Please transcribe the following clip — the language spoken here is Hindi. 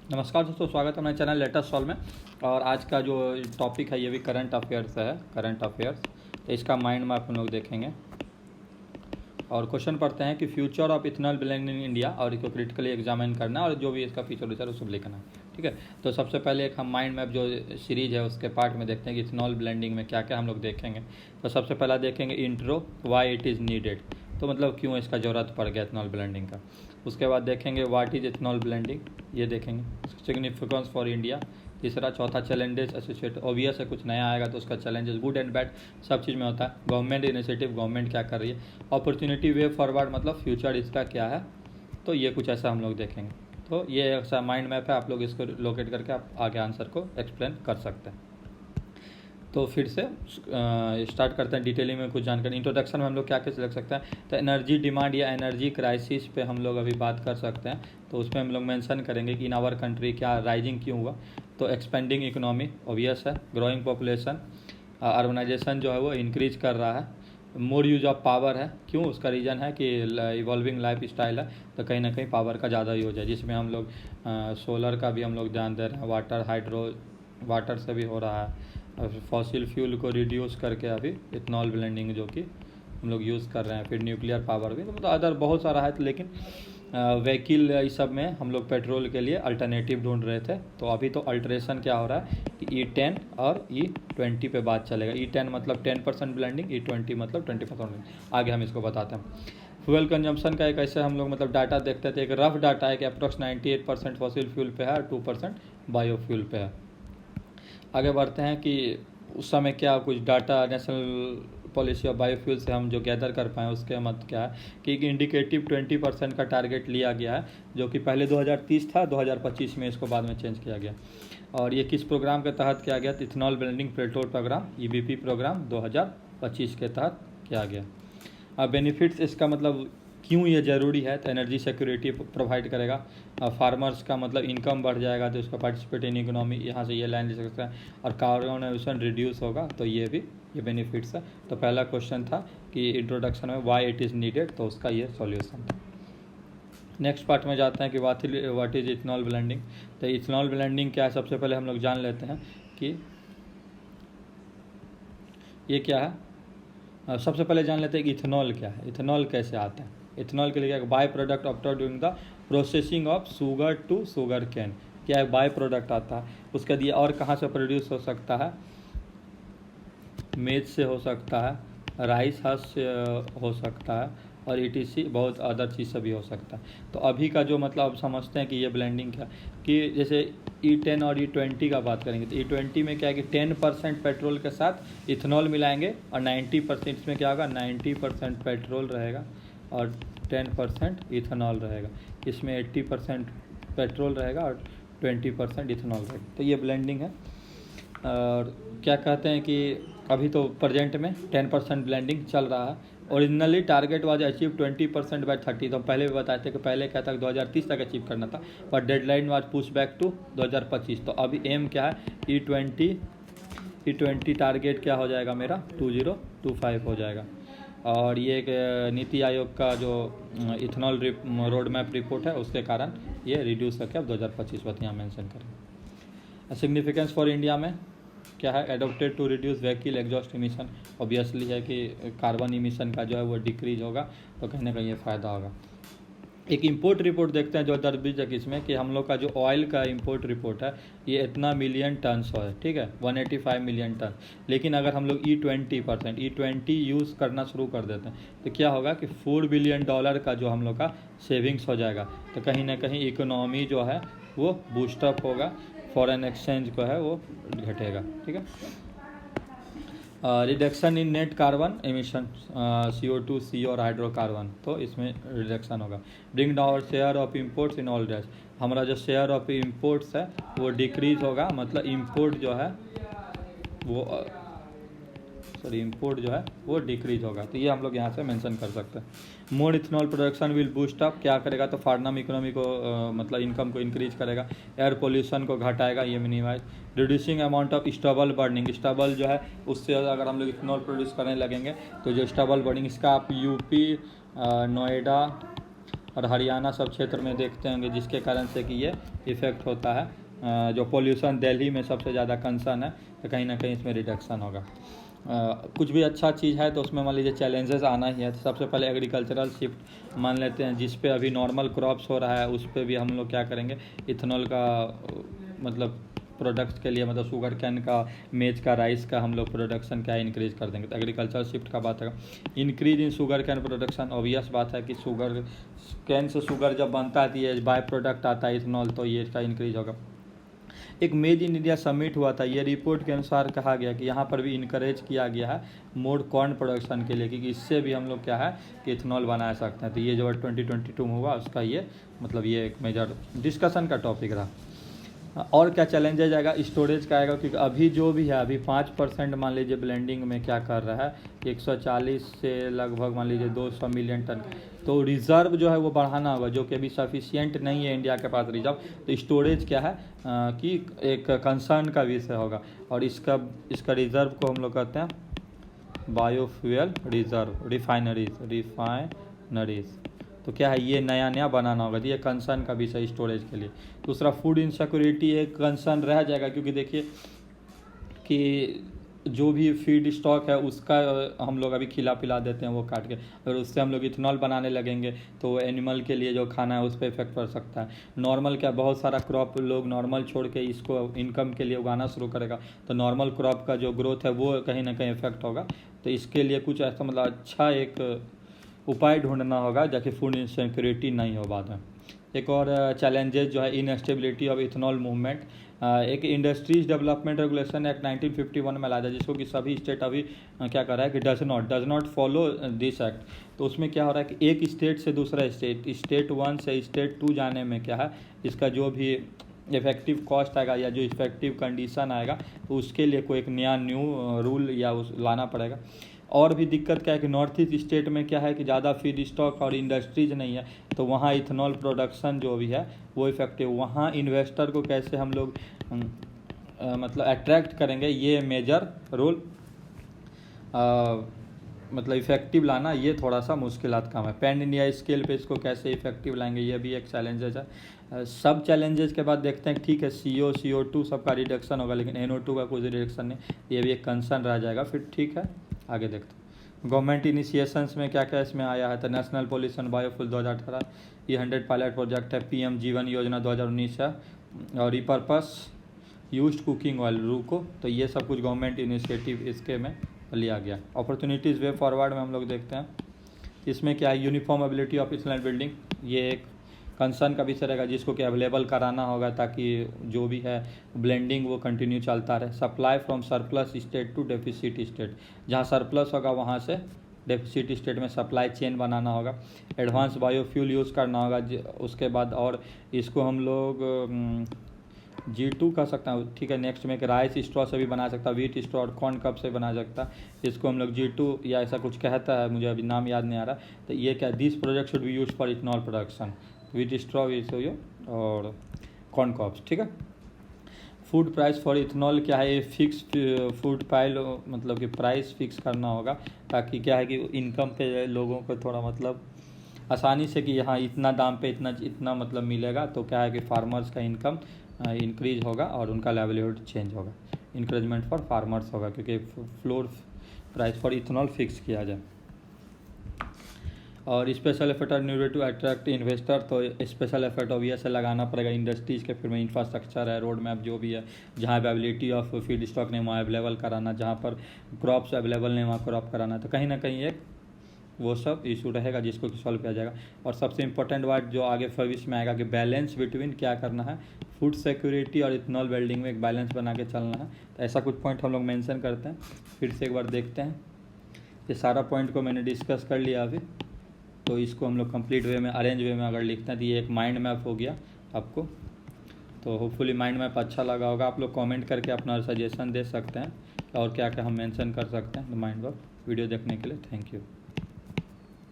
नमस्कार दोस्तों, स्वागत है हमारे चैनल लेटेस्ट सॉल्व में। और आज का जो टॉपिक है ये भी करंट अफेयर्स है, करंट अफेयर्स। तो इसका माइंड मैप हम लोग देखेंगे और क्वेश्चन पढ़ते हैं कि future of ethanol blending in India, और इसको क्रिटिकली एग्जामिन करना है और जो भी इसका फीचर विचर उसको लिखना है। ठीक है, तो सबसे पहले एक हम माइंड मैप जो सीरीज है उसके पार्ट में देखते हैं कि इथेनॉल ब्लेंडिंग में क्या क्या हम लोग देखेंगे। तो सबसे पहला देखेंगे intro, why it is needed, तो मतलब क्यों इसका ज़रूरत पड़ गया इथेनॉल ब्लेंडिंग का। उसके बाद देखेंगे व्हाट इज़ इथेनॉल ब्लेंडिंग, ये देखेंगे। सिग्निफिकेंस फॉर इंडिया, तीसरा। चौथा चैलेंजेस एसोसिएट, ऑब्वियस है कुछ नया आएगा तो उसका चैलेंजेस गुड एंड बैड सब चीज़ में होता है। गवर्नमेंट इनिशिएटिव, गवर्नमेंट क्या कर रही है। अपॉर्चुनिटी वे फॉरवर्ड, मतलब फ्यूचर इसका क्या है। तो ये कुछ ऐसा हम लोग देखेंगे। तो ये ऐसा माइंड मैप है, आप लोग इसको लोकेट करके आप आगे आंसर को एक्सप्लेन कर सकते हैं। तो फिर से स्टार्ट करते हैं डिटेलिंग में कुछ जानकारी। इंट्रोडक्शन में हम लोग क्या क्या रख सकते हैं, तो एनर्जी डिमांड या एनर्जी क्राइसिस पे हम लोग अभी बात कर सकते हैं। तो उसमें हम लोग मेंशन करेंगे कि इन आवर कंट्री क्या राइजिंग क्यों हुआ। तो एक्सपेंडिंग इकोनॉमी ऑब्वियस है, ग्रोइंग पॉपुलेशन, अर्बनाइजेशन जो है वो इंक्रीज कर रहा है, मोर यूज ऑफ पावर है। क्यों, उसका रीज़न है कि इवॉल्विंग लाइफ स्टाइल है, तो कहीं ना कहीं पावर का ज़्यादा यूज है, जिसमें हम लोग सोलर का भी हम लोग ध्यान दे रहे हैं, वाटर हाइड्रो वाटर से भी हो रहा है। फॉसिल फ्यूल को रिड्यूस करके अभी इथेनॉल ब्लेंडिंग जो कि हम लोग यूज़ कर रहे हैं। फिर न्यूक्लियर पावर भी, तो मतलब अदर बहुत सारा है। तो लेकिन व्हीकिल इस सब में हम लोग पेट्रोल के लिए अल्टरनेटिव ढूंढ रहे थे। तो अभी तो अल्ट्रेशन क्या हो रहा है कि E10 और E20 पे बात चलेगा। E10 मतलब 10% ब्लेंडिंग, E20 मतलब 20%। आगे हम इसको बताते हैं। फ्यूल कंजम्पशन का एक ऐसे हम लोग मतलब डाटा देखते थे, एक रफ डाटा है कि अप्रोक्स 98% फॉसिल फ्यूल पे है और 2% बायोफ्यूल पे है। आगे बढ़ते हैं कि उस समय क्या कुछ data national policy of biofuel से हम जो गैदर कर पाएँ उसके मत क्या है कि एक इंडिकेटिव 20% का टारगेट लिया गया है, जो कि पहले 2030 था, 2025 में इसको बाद में चेंज किया गया। और ये किस प्रोग्राम के तहत किया गया, ethanol blending petrol programme, EBP programme 2025 के तहत किया गया। अब बेनिफिट्स इसका मतलब क्यों ये ज़रूरी है, तो एनर्जी सिक्योरिटी प्रोवाइड करेगा। फार्मर्स का मतलब इनकम बढ़ जाएगा, तो उसका पार्टिसिपेट इन इकोनॉमी, यहाँ से ये लाइन ले सकता है। और कार्बन एमिशन रिड्यूस होगा, तो ये भी ये बेनिफिट्स है। तो पहला क्वेश्चन था कि इंट्रोडक्शन में वाई इट इज़ नीडेड, तो उसका ये सॉल्यूशन था। नेक्स्ट पार्ट में जाते हैं कि व्हाट इज़ इथेनॉल ब्लेंडिंग। तो इथेनॉल ब्लेंडिंग क्या है, सबसे पहले हम लोग जान लेते हैं कि ये क्या है। सबसे पहले जान लेते हैं कि इथेनॉल क्या है, इथेनॉल कैसे आता है। इथेनॉल के लिए by product obtained during the processing of sugar to sugar cane, क्या है बाय प्रोडक्ट आता है। उसके लिए और कहाँ से प्रोड्यूस हो सकता है, मेज से हो सकता है, राइस हस से हो सकता है, और ETC बहुत अदर चीज़ से भी हो सकता है। तो अभी का जो मतलब अब समझते हैं कि ये ब्लेंडिंग क्या कि जैसे E10 और E20 का बात करेंगे, तो E20 में क्या है कि 10% पेट्रोल के साथ इथेनॉल मिलाएंगे, और 90% इसमें क्या होगा, 90% पेट्रोल रहेगा और 10% इथेनॉल रहेगा। इसमें 80% पेट्रोल रहेगा और 20% इथेनॉल रहेगा। तो ये ब्लेंडिंग है। और क्या कहते हैं कि अभी तो प्रेजेंट में 10% ब्लेंडिंग चल रहा है। Originally target was achieve 20% by 30, तो पहले भी बताए थे कि पहले क्या था 2030 तक अचीव करना था, पर deadline was push back to 2025। तो अभी एम क्या है, E20 टारगेट क्या हो जाएगा मेरा 2025 हो जाएगा। और ये एक नीति आयोग का जो इथेनॉल रोड मैप रिपोर्ट है उसके कारण ये रिड्यूस करके अब 2025 बात यहाँ मैंशन करें। सिग्निफिकेंस फॉर इंडिया में क्या है, adopted to reduce vehicle exhaust emission, obviously है कि कार्बन इमिशन का जो है वो डिक्रीज होगा, तो कहीं ना कहीं ये फ़ायदा होगा। एक इंपोर्ट रिपोर्ट देखते हैं जो 2020 इसमें कि हम लोग का जो ऑयल का इंपोर्ट रिपोर्ट है ये इतना मिलियन टन है, ठीक है 185 मिलियन टन। लेकिन अगर हम लोग E20 यूज़ करना शुरू कर देते हैं तो क्या होगा कि $4 बिलियन का जो हम लोग का सेविंग्स हो जाएगा। तो कहीं ना कहीं इकोनॉमी जो है वो बूस्टअप होगा, फॉरेन एक्सचेंज को है वो घटेगा, ठीक है। Reduction in net carbon emission, CO2, CO और हाइड्रोकार्बन, तो इसमें रिडक्शन होगा। Bring down share of imports in all days, हमारा जो शेयर ऑफ इम्पोर्ट्स है वो डिक्रीज होगा, मतलब इम्पोर्ट जो है वो इंपोर्ट जो है वो डिक्रीज होगा। तो ये हम लोग यहाँ से मेंशन कर सकते हैं। More ethanol production will boost up, क्या करेगा तो फार्नम इकोनॉमी को मतलब इनकम को इंक्रीज करेगा। एयर पोल्यूशन को घटाएगा, ये minimise. Reducing amount of stubble burning, stubble जो है उससे अगर हम लोग इथेनॉल प्रोड्यूस करने लगेंगे तो जो स्टबल बर्निंग इसका आप UP, नोएडा और हरियाणा सब क्षेत्र में देखते होंगे, जिसके कारण से कि ये इफ़ेक्ट होता है। जो पोल्यूशन दिल्ली में सबसे ज़्यादा कंसर्न है, तो कहीं ना कहीं इसमें रिडक्शन होगा। कुछ भी अच्छा चीज़ है तो उसमें मान लीजिए चैलेंजेस आना ही है। तो सबसे पहले एग्रीकल्चरल शिफ्ट मान लेते हैं, जिस पे अभी नॉर्मल क्रॉप्स हो रहा है उस पे भी हम लोग क्या करेंगे, इथेनॉल का मतलब प्रोडक्ट्स के लिए, मतलब शुगर कैन का, मेज का, राइस का हम लोग प्रोडक्शन क्या इंक्रीज कर देंगे। तो एग्रीकल्चर शिफ्ट का बात है। Increase in sugar cane production, obvious बात है कि शुगर कैन से शुगर जब बनता है तो ये बाय प्रोडक्ट आता है इथेनॉल, तो ये इसका इंक्रीज होगा। एक मेड इन इंडिया समिट हुआ था, ये रिपोर्ट के अनुसार कहा गया कि यहाँ पर भी इनकरेज किया गया है मोर कॉर्न प्रोडक्शन के लिए, क्योंकि इससे भी हम लोग क्या है कि इथेनॉल बना सकते हैं। तो ये जो 2022 में हुआ उसका ये मतलब ये एक मेजर डिस्कशन का टॉपिक रहा। और क्या चैलेंजेज आएगा, स्टोरेज का आएगा, क्योंकि अभी जो भी है अभी 5% मान लीजिए ब्लेंडिंग में क्या कर रहा है, 140 से लगभग मान लीजिए 200 मिलियन टन। तो रिज़र्व जो है वो बढ़ाना होगा, जो कि अभी सफिशिएंट नहीं है इंडिया के पास रिजर्व। तो स्टोरेज क्या है कि एक कंसर्न का विषय होगा। और इसका रिज़र्व को हम लोग कहते हैं बायोफ्यूल रिज़र्व, रिफाइनरीज। तो क्या है, ये नया बनाना होगा। तो ये कंसर्न का विषय स्टोरेज के लिए। दूसरा फूड इनसिक्योरिटी एक कंसर्न रह जाएगा, क्योंकि देखिए कि जो भी फीड स्टॉक है उसका हम लोग अभी खिला पिला देते हैं वो काट के, अगर उससे हम लोग इथेनॉल बनाने लगेंगे तो एनिमल के लिए जो खाना है उस पर इफेक्ट पड़ सकता है। नॉर्मल क्या बहुत सारा क्रॉप लोग नॉर्मल छोड़ के इसको इनकम के लिए उगाना शुरू करेगा, तो नॉर्मल क्रॉप का जो ग्रोथ है वो कहीं ना कहीं इफेक्ट होगा। तो इसके लिए कुछ ऐसा मतलब अच्छा एक उपाय ढूंढना होगा, जाके फूड इनसिक्योरिटी नहीं हो बाद में। एक और चैलेंजेस जो है इनस्टेबिलिटी ऑफ इथेनॉल मूवमेंट। एक इंडस्ट्रीज डेवलपमेंट रेगुलेशन एक्ट 1951 में लाया था, जिसको कि सभी स्टेट अभी क्या कर रहा है कि does not follow this act. तो उसमें क्या हो रहा है कि एक स्टेट से दूसरा स्टेट 1 से स्टेट 2 जाने में क्या है, इसका जो भी इफेक्टिव कॉस्ट आएगा या जो इफेक्टिव कंडीशन आएगा, तो उसके लिए कोई एक नया न्यू रूल या लाना पड़ेगा। और भी दिक्कत क्या है कि नॉर्थ ईस्ट स्टेट में क्या है कि ज़्यादा फीड स्टॉक और इंडस्ट्रीज नहीं है, तो वहाँ इथेनॉल प्रोडक्शन जो भी है वो इफेक्टिव, वहाँ इन्वेस्टर को कैसे हम लोग मतलब अट्रैक्ट करेंगे, ये मेजर रोल मतलब इफेक्टिव लाना ये थोड़ा सा मुश्किलात काम है। पैन इंडिया स्केल पे इसको कैसे इफेक्टिव लाएंगे, ये भी एक चैलेंजेस है। सब चैलेंजेस के बाद देखते हैं, ठीक है CO2 सबका रिडक्शन होगा, लेकिन NO2 का कोई रिडक्शन नहीं, ये भी एक कंसर्न रह जाएगा। फिर ठीक है आगे देखते हैं। गवर्नमेंट इनिशिएशंस में क्या क्या इसमें आया है, तो नेशनल पॉल्यूशन बायोफ्यूल 2018, ये 100 पायलट प्रोजेक्ट है। PM जीवन योजना 2019 है, और रिपर्पस यूज्ड कुकिंग ऑयल रूको। तो ये सब कुछ गवर्नमेंट इनिशिएटिव इसके में लिया गया। अपॉर्चुनिटीज़ वे फॉरवर्ड में हम लोग देखते हैं, इसमें क्या है, uniform ability of ethanol building, ये एक कंसर्न का विषय रहेगा, जिसको कि अवेलेबल कराना होगा ताकि जो भी है ब्लेंडिंग वो कंटिन्यू चलता रहे। Supply from surplus state to deficit state, जहाँ सरप्लस होगा वहाँ से डेफिसिट स्टेट में सप्लाई चेन बनाना होगा। एडवांस बायोफ्यूल यूज़ करना होगा। उसके बाद और इसको हम लोग G2 कर सकता हूँ, ठीक है। नेक्स्ट में एक राइस स्ट्रॉ से भी बना सकता है, व्हीट स्ट्रॉ और कॉर्न कप से बना सकता है। इसको हम लोग G2 या ऐसा कुछ कहता है, मुझे अभी नाम याद नहीं आ रहा। तो ये क्या, this project should be use for ethanol production, wheat straw और कॉर्न कप्स, ठीक है। फूड प्राइस फॉर इथेनॉल क्या है, ये फिक्स फूड पाइल मतलब कि प्राइस फिक्स करना होगा, ताकि क्या है कि इनकम पे लोगों को थोड़ा मतलब आसानी से कि यहाँ इतना दाम पे इतना मतलब मिलेगा, तो क्या है कि फार्मर्स का इनकम इंक्रीज होगा और उनका लाइवलीहुड चेंज होगा। इंक्रीजमेंट फॉर फार्मर्स होगा, क्योंकि floor price for ethanol fix किया जाए। और special effort are needed to attract investor, तो स्पेशल एफर्ट ऑब्वियस लगना पड़ेगा इंडस्ट्रीज़ के, फिर में इंफ्रास्ट्रक्चर है, रोड मैप जो भी है, जहाँ अवेलेबिलिटी ऑफ फीड स्टॉक नहीं वहाँ अवेलेबल कराना, जहाँ पर क्रॉप्स अवेलेबल नहीं वहाँ क्रॉप कराना। तो कहीं ना कहीं एक वो सब इशू रहेगा जिसको कि सॉल्व किया जाएगा। और सबसे इंपॉर्टेंट बात जो आगे भविष्य में आएगा कि बैलेंस बिटवीन क्या करना है, फूड सिक्योरिटी और इथेनॉल बिल्डिंग में एक बैलेंस बना के चलना है। तो ऐसा कुछ पॉइंट हम लोग मेंशन करते हैं, फिर से एक बार देखते हैं। ये सारा पॉइंट को मैंने डिस्कस कर लिया अभी, तो इसको हम लोग कंप्लीट वे में अरेंज वे में अगर लिखते हैं तो ये एक माइंड मैप हो गया आपको। तो होपफुली माइंड मैप अच्छा लगा होगा। आप लोग कमेंट करके अपना सजेशन दे सकते हैं और क्या क्या हम मेंशन कर सकते हैं माइंड मैप। वीडियो देखने के लिए थैंक यू।